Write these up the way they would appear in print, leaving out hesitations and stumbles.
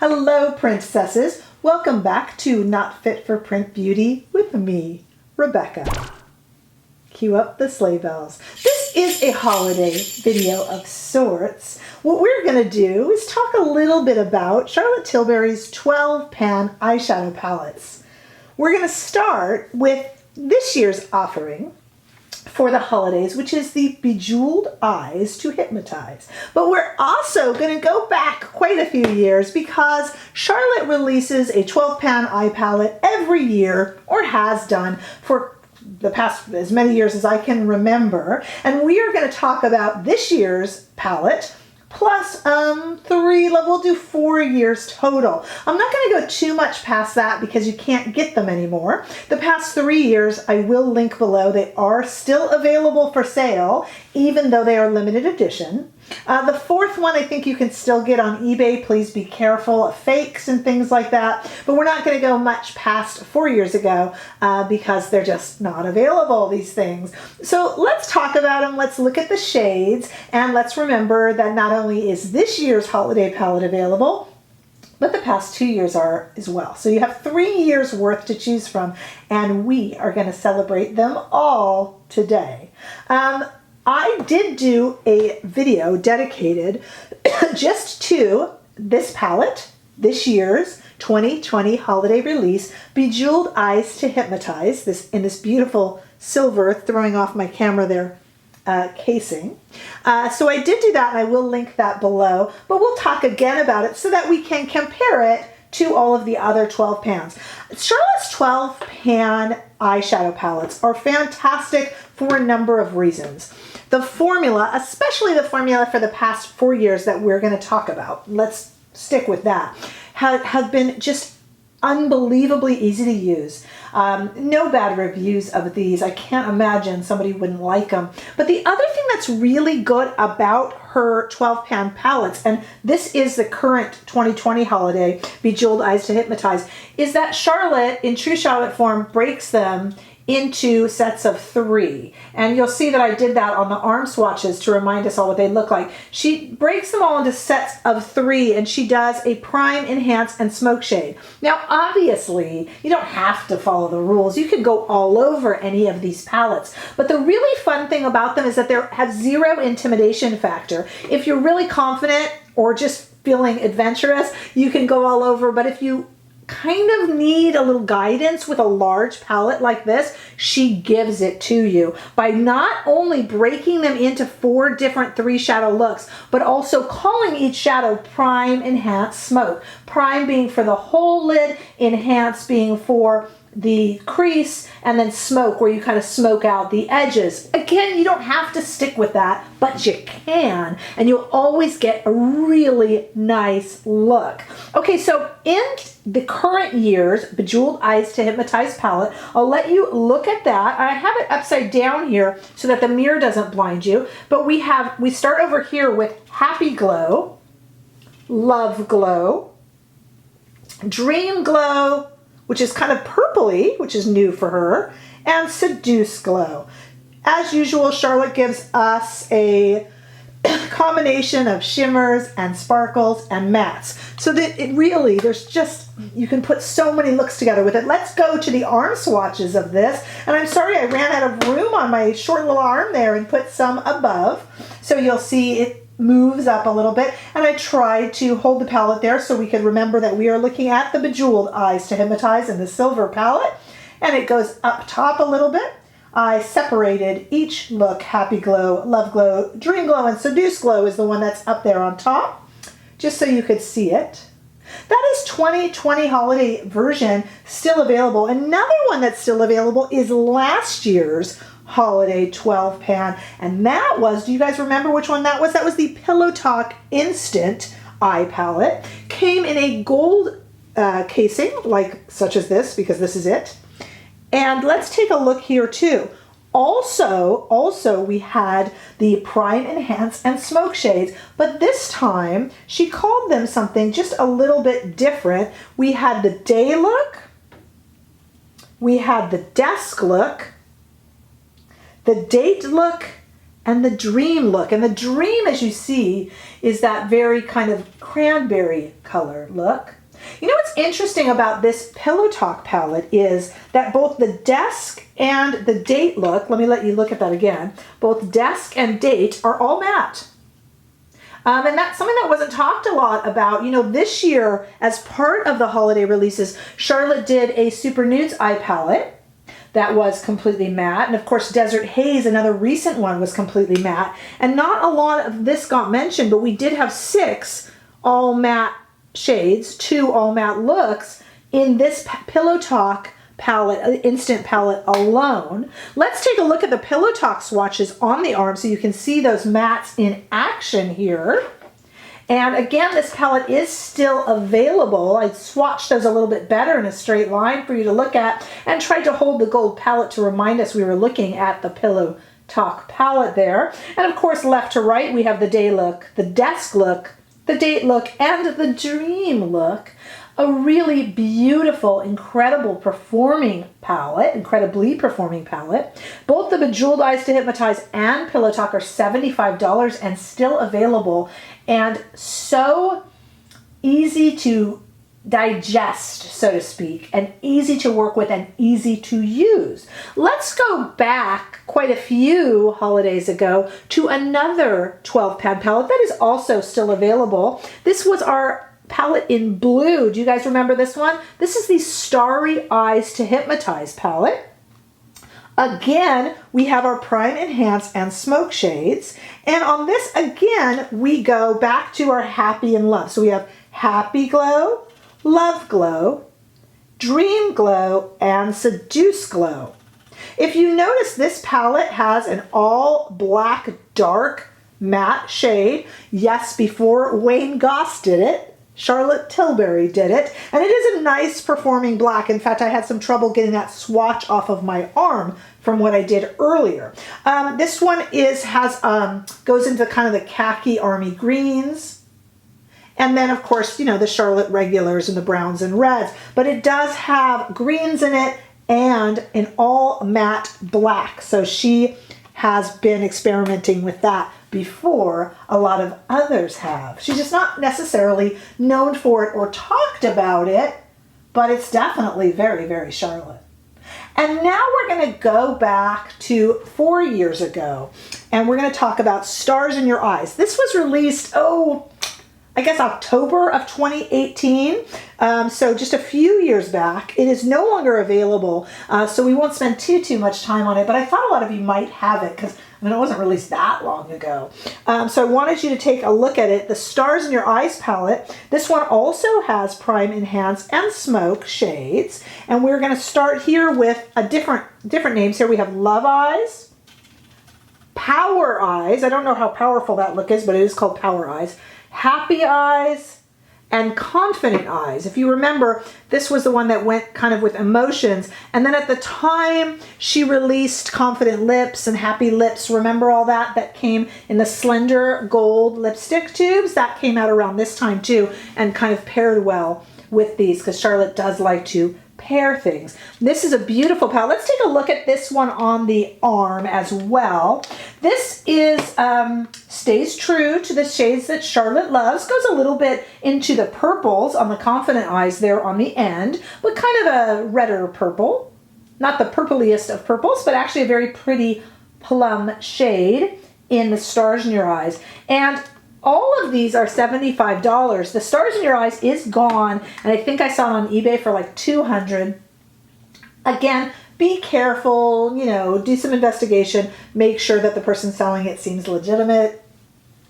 Hello, princesses. Welcome back to Not Fit for Print Beauty with me, Rebecca. Cue up the sleigh bells. This is a holiday video of sorts. What we're going to do is talk a little bit about Charlotte Tilbury's 12-pan eyeshadow palettes. We're going to start with this year's offering for the holidays, which is the Bejeweled Eyes to Hypnotize. But we're also going to go back quite a few years because Charlotte releases a 12-pan eye palette every year, or has done for the past as many years as I can remember. And we are going to talk about this year's palette plus we'll do 4 years total. I'm not going to go too much past that because you can't get them anymore. The past 3 years I will link below. They are still available for sale, even though they are limited edition. The fourth one I think you can still get on eBay. Please be careful of fakes and things like that. But we're not going to go much past 4 years ago because they're just not available, these things. So let's talk about them. Let's look at the shades. And let's remember that not only is this year's holiday palette available, but the past 2 years are as well. So you have 3 years worth to choose from. And we are going to celebrate them all today. I did do a video dedicated just to this palette, this year's 2020 holiday release, Bejeweled Eyes to Hypnotize, in this beautiful silver, throwing off my camera there, casing. So I did do that, and I will link that below, but we'll talk again about it so that we can compare it to all of the other 12 pans. Charlotte's 12-pan eyeshadow palettes are fantastic for a number of reasons. The formula, especially the formula for the past 4 years that we're going to talk about, let's stick with that, have been just unbelievably easy to use. No bad reviews of these. I can't imagine somebody wouldn't like them. But the other thing that's really good about her 12-pan palettes, and this is the current 2020 holiday, Bejeweled Eyes to Hypnotize, is that Charlotte, in true Charlotte form, breaks them into sets of 3. And you'll see that I did that on the arm swatches to remind us all what they look like. She breaks them all into sets of 3, and she does a prime, enhance, and smoke shade. Now, obviously, you don't have to follow the rules. You could go all over any of these palettes. But the really fun thing about them is that they have 0 intimidation factor. If you're really confident or just feeling adventurous, you can go all over. But if you kind of need a little guidance with a large palette like this, she gives it to you by not only breaking them into 4 different 3 shadow looks, but also calling each shadow prime, enhance, smoke. Prime being for the whole lid, enhance being for the crease, and then smoke where you kind of smoke out the edges. Again, you don't have to stick with that, but you can, and you'll always get a really nice look. Okay, so in the current year's Bejeweled Eyes to Hypnotize palette, I'll let you look at that. I have it upside down here so that the mirror doesn't blind you, but we start over here with Happy Glow, Love Glow, Dream Glow, which is kind of purpley, which is new for her, and Seduce Glow. As usual, Charlotte gives us a combination of shimmers and sparkles and mattes. So that it really, you can put so many looks together with it. Let's go to the arm swatches of this. And I'm sorry I ran out of room on my short little arm there and put some above. So you'll see it moves up a little bit, and I tried to hold the palette there so we could remember that we are looking at the Bejeweled Eyes to Hypnotize in the silver palette, and it goes up top a little bit. I separated each look. Happy Glow, Love Glow, Dream Glow, and Seduce Glow is the one that's up there on top, just so you could see it. That is 2020 holiday version still available. Another one that's still available is last year's holiday 12-pan, and that was, do you guys remember which one that was? That was the Pillow Talk Instant Eye Palette. Came in a gold casing, such as this, because this is it. And let's take a look here too. Also we had the Prime, Enhance, and Smoke shades, but this time she called them something just a little bit different. We had the Day look, we had the Desk look, the Date look, and the Dream look. And the Dream, as you see, is that very kind of cranberry color look. You know what's interesting about this Pillow Talk palette is that both the Desk and the Date look, let me let you look at that again, both Desk and Date are all matte. And that's something that wasn't talked a lot about. You know, this year, as part of the holiday releases, Charlotte did a Super Nudes eye palette that was completely matte. And of course, Desert Haze, another recent one, was completely matte. And not a lot of this got mentioned, but we did have 6 all matte shades, 2 all matte looks in this Pillow Talk palette, instant palette alone. Let's take a look at the Pillow Talk swatches on the arm so you can see those mattes in action here. And again, this palette is still available. I swatched those a little bit better in a straight line for you to look at and tried to hold the gold palette to remind us we were looking at the Pillow Talk palette there. And of course, left to right, we have the Day look, the Desk look, the Date look, and the Dream look. A really beautiful, incredibly performing palette. Both the Bejeweled Eyes to Hypnotize and Pillow Talk are $75 and still available, and so easy to digest, so to speak, and easy to work with and easy to use. Let's go back quite a few holidays ago to another 12-pad palette that is also still available. This was our palette in blue. Do you guys remember this one? This is the Starry Eyes to Hypnotize palette. Again, we have our Prime, Enhance, and Smoke shades. And on this, again, we go back to our Happy and Love. So we have Happy Glow, Love Glow, Dream Glow, and Seduce Glow. If you notice, this palette has an all black, dark, matte shade. Yes, before Wayne Goss did it, Charlotte Tilbury did it, and it is a nice performing black. In fact, I had some trouble getting that swatch off of my arm from what I did earlier. This one goes into kind of the khaki army greens. And then, of course, you know, the Charlotte regulars and the browns and reds. But it does have greens in it and an all matte black. So she has been experimenting with that before a lot of others have. She's just not necessarily known for it or talked about it, but it's definitely very, very Charlotte. And now we're going to go back to 4 years ago, and we're going to talk about Stars in Your Eyes. This was released, I guess October of 2018, so just a few years back. It is no longer available, so we won't spend too much time on it, but I thought a lot of you might have it because it wasn't released that long ago. So I wanted you to take a look at it. The Stars in Your Eyes palette. This one also has Prime, Enhance, and Smoke shades, and we're going to start here with a different names. Here we have Love Eyes, Power Eyes. I don't know how powerful that look is, but it is called Power Eyes. Happy Eyes, and Confident Eyes. If you remember, this was the one that went kind of with emotions. And then at the time, she released Confident Lips and Happy Lips. Remember all that? That came in the slender gold lipstick tubes. That came out around this time too and kind of paired well with these because Charlotte does like to pair things. This is a beautiful palette. Let's take a look at this one on the arm as well. This is stays true to the shades that Charlotte loves. Goes a little bit into the purples on the Confident Eyes there on the end, but kind of a redder purple. Not the purpliest of purples, but actually a very pretty plum shade in the Stars in Your Eyes. And all of these are $75. The Stars in Your Eyes is gone, and I think I saw it on eBay for like $200. Again, be careful, you know, do some investigation, make sure that the person selling it seems legitimate.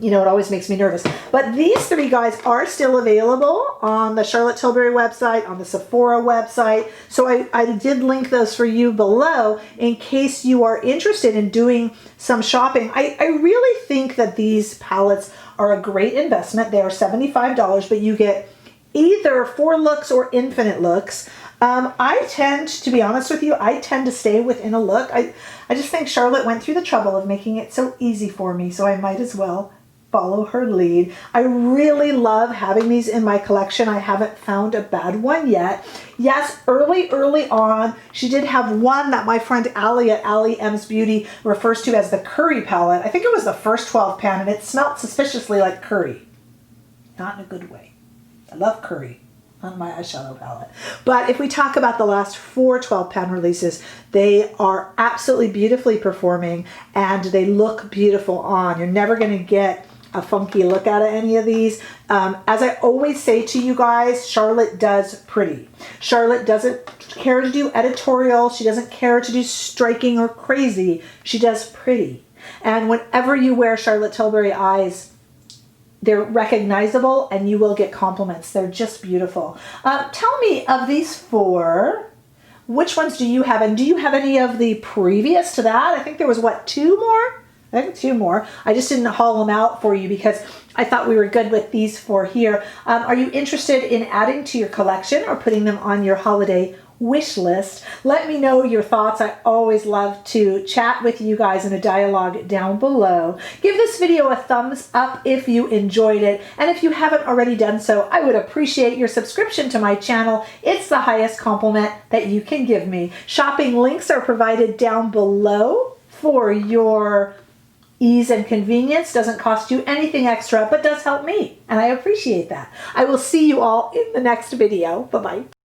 You know, it always makes me nervous. But these 3 guys are still available on the Charlotte Tilbury website, on the Sephora website. So I did link those for you below in case you are interested in doing some shopping. I really think that these palettes are a great investment. They are $75, but you get either 4 looks or infinite looks. I tend, to be honest with you, I tend to stay within a look. I just think Charlotte went through the trouble of making it so easy for me, so I might as well follow her lead. I really love having these in my collection. I haven't found a bad one yet. Yes, early on, she did have one that my friend Allie at Allie M's Beauty refers to as the curry palette. I think it was the first 12 pan, and it smelled suspiciously like curry. Not in a good way. I love curry on my eyeshadow palette. But if we talk about the last 4 12 pan releases, they are absolutely beautifully performing and they look beautiful on. You're never going to get a funky look out of any of these. As I always say to you guys, Charlotte does pretty. Charlotte doesn't care to do editorial. She doesn't care to do striking or crazy. She does pretty. And whenever you wear Charlotte Tilbury eyes, they're recognizable and you will get compliments. They're just beautiful. Tell me, of these 4, which ones do you have? And do you have any of the previous to that? I think there was, what, 2 more? I think 2 more. I just didn't haul them out for you because I thought we were good with these 4 here. Are you interested in adding to your collection or putting them on your holiday wish list? Let me know your thoughts. I always love to chat with you guys in a dialogue down below. Give this video a thumbs up if you enjoyed it. And if you haven't already done so, I would appreciate your subscription to my channel. It's the highest compliment that you can give me. Shopping links are provided down below for your ease and convenience. Doesn't cost you anything extra, but does help me, and I appreciate that. I will see you all in the next video. Bye-bye.